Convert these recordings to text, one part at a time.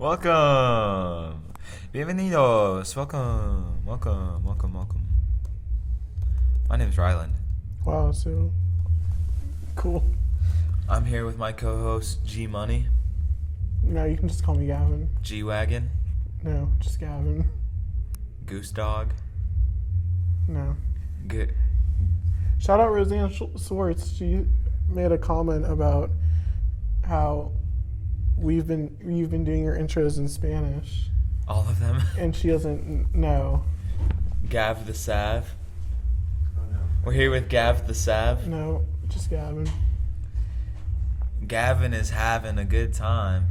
Welcome. Bienvenidos. Welcome. My name's Ryland. Wow, so cool. I'm here with my co-host G Money. No, you can just call me Gavin. G Wagon. No, just Gavin. Goose Dog. No. Good. Shout out Roseanne Swartz. She made a comment about how you've been doing your intros in Spanish. All of them. And she doesn't know. Gav the Sav. Oh no. We're here with Gav the Sav. No, just Gavin. Gavin is having a good time.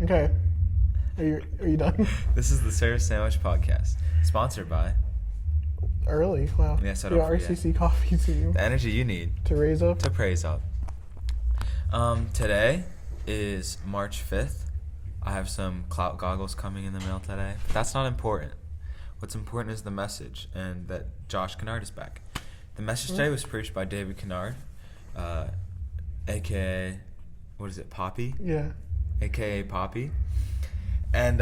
Okay. Are you done? This is the Service Sandwich Podcast, sponsored by Early. Wow. Yes, I The don't forget. RCC coffee team. the energy you need To raise up. to praise up. Today is March 5th. I have some clout goggles coming in the mail today. But that's not important. What's important is the message and that Josh Kennard is back. The message today was preached by David Kennard, a.k.a. what is it, Poppy? Yeah. A.k.a. Poppy. And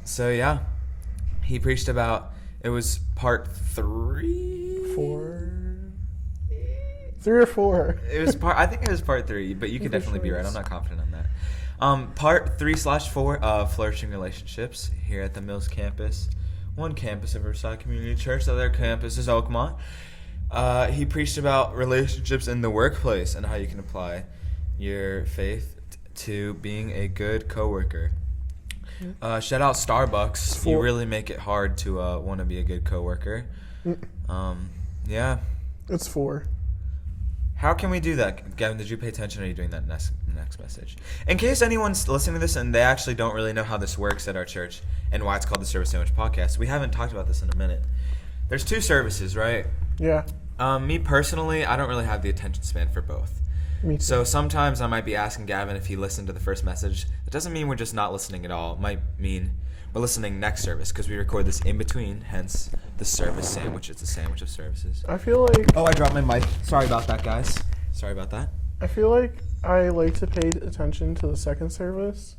so, yeah, he preached about, it was part 3? 4. 3 or 4. It was I think it was part 3, but you could definitely be right. I'm not confident on that. Part 3/4 of Flourishing Relationships here at the Mills campus. One campus of Riverside Community Church. The other campus is Oakmont. He preached about relationships in the workplace and how you can apply your faith to being a good coworker. Shout out Starbucks. You really make it hard to want to be a good coworker. Yeah. It's 4. How can we do that? Gavin, did you pay attention, or are you doing that next message? In case anyone's listening to this and they actually don't really know how this works at our church and why it's called the Service Sandwich Podcast, we haven't talked about this in a minute. There's 2 services, right? Yeah. Me personally, I don't really have the attention span for both. Me too. So sometimes I might be asking Gavin if he listened to the first message. It doesn't mean we're just not listening at all. It might mean we're listening next service because we record this in between, hence the service sandwich. It's a sandwich of services. I feel like Oh, I dropped my mic. Sorry about that, guys. Sorry about that. I feel like I like to pay attention to the second service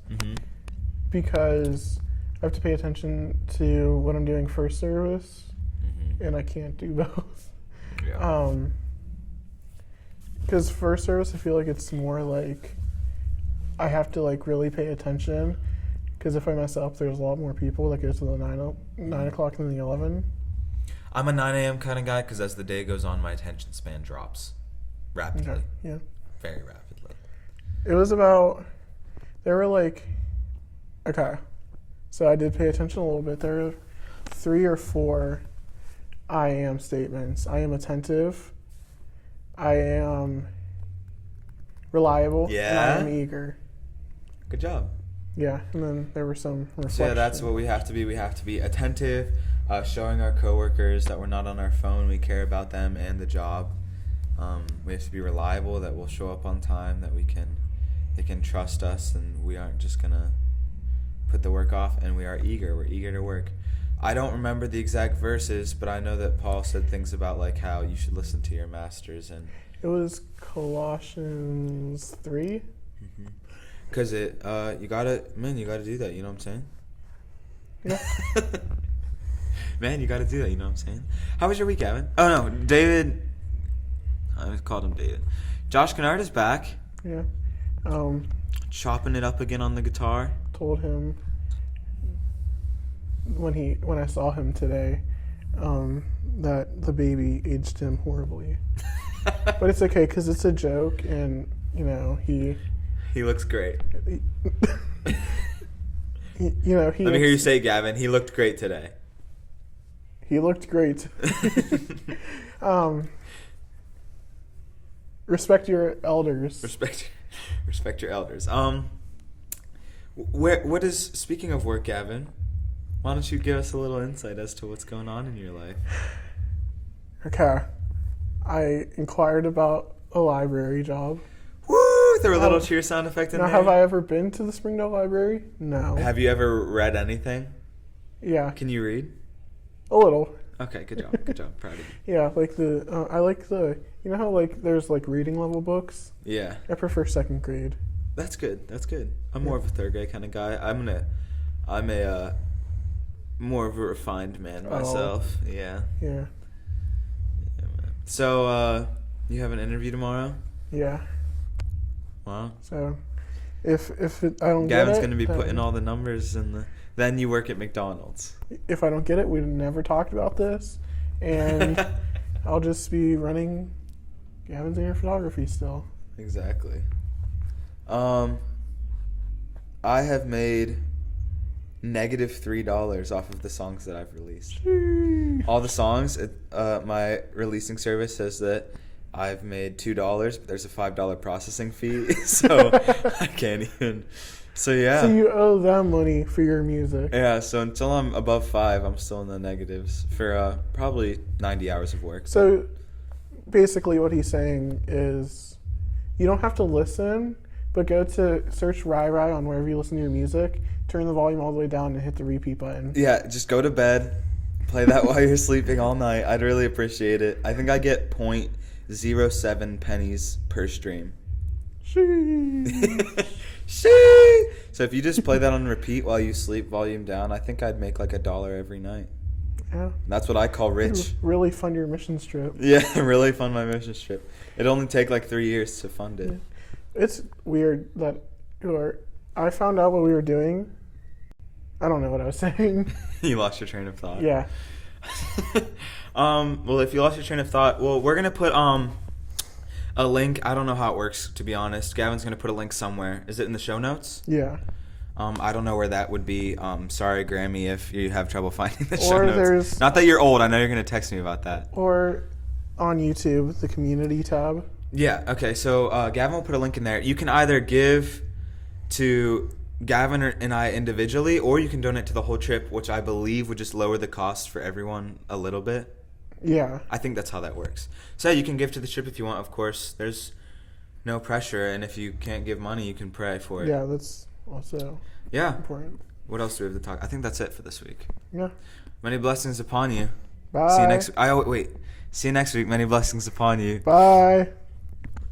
because I have to pay attention to what I'm doing first service, and I can't do both. Yeah. Because first service, I feel like it's more like I have to like really pay attention. Because if I mess up, there's a lot more people that go to the 9 o'clock than the 11. I'm a 9 a.m. kind of guy because as the day goes on, my attention span drops rapidly. Okay. Yeah. Very rapidly. It was about, there were like, okay, so I did pay attention a little bit. There were 3 or 4 I am statements. I am attentive. I am reliable. Yeah. And I am eager. Good job. Yeah, and then there were some reflections. So yeah, that's what we have to be. We have to be attentive, showing our coworkers that we're not on our phone. We care about them and the job. We have to be reliable, that we'll show up on time, that they can trust us, and we aren't just gonna put the work off. And we are eager. We're eager to work. I don't remember the exact verses, but I know that Paul said things about like how you should listen to your masters, and It was Colossians 3. because you gotta do that. You know what I'm saying? Yeah. Man, you gotta do that. You know what I'm saying? How was your week, Gavin? Oh no, David. I called him David. Josh Kennard is back. Yeah. Chopping it up again on the guitar. Told him when I saw him today that the baby aged him horribly. But it's okay because it's a joke, and you know he looks great. he Let Let me hear you say, Gavin. He looked great today. He looked great. Respect your elders. Respect your elders. Speaking of work, Gavin, why don't you give us a little insight as to what's going on in your life? Okay. I inquired about a library job. Woo! Throw a little cheer sound effect in Now, there. have I ever been to the Springdale Library? No. Have you ever read anything? Yeah. Can you read? A little. Okay, good job. Good job. Proud of you. Yeah, like I like the, you know how like there's like reading level books? Yeah. I prefer second grade. That's good. That's good. I'm more of a third grade kind of guy. I'm a more of a refined man myself. Yeah. Yeah. So, you have an interview tomorrow? Yeah. Wow. So, if I don't Gavin's get it, going to be then putting all the numbers in the... Then you work at McDonald's. If I don't get it, we've never talked about this, and I'll just be running Gavin's Air Photography still. Exactly. I have made -$3 off of the songs that I've released. All the songs, my releasing service says that I've made $2, but there's a $5 processing fee, so I can't even. So yeah. So you owe them money for your music. Yeah. So until I'm above 5, I'm still in the negatives for probably 90 hours of work. So basically, what he's saying is, you don't have to listen, but go to search Rai Rai on wherever you listen to your music, turn the volume all the way down, and hit the repeat button. Yeah. Just go to bed, play that while you're sleeping all night. I'd really appreciate it. I think I get 0.07 pennies per stream. So if you just play that on repeat while you sleep, volume down, I think I'd make like $1 every night. Yeah. That's what I call rich. Really fund your mission trip. Yeah, really fund my mission trip. It'd only take like 3 years to fund it. It's weird that I found out what we were doing. I don't know what I was saying. You lost your train of thought. Yeah. Well, if you lost your train of thought, well, we're gonna put a link. I don't know how it works, to be honest. Gavin's gonna put a link somewhere. Is it in the show notes? Yeah. I don't know where that would be. Sorry, Grammy, if you have trouble finding the show Or notes. there's Not that you're old. I know you're gonna text me about that. or on YouTube, the community tab. Yeah. Okay. So Gavin will put a link in there. You can either give to Gavin and I individually, or you can donate to the whole trip, which I believe would just lower the cost for everyone a little bit. Yeah. I think that's how that works. So you can give to the trip if you want, of course. There's no pressure, and if you can't give money, you can pray for it. Yeah, that's also important. What else do we have to talk? I think that's it for this week. Yeah. Many blessings upon you. Bye. See you next. See you next week. Many blessings upon you. Bye.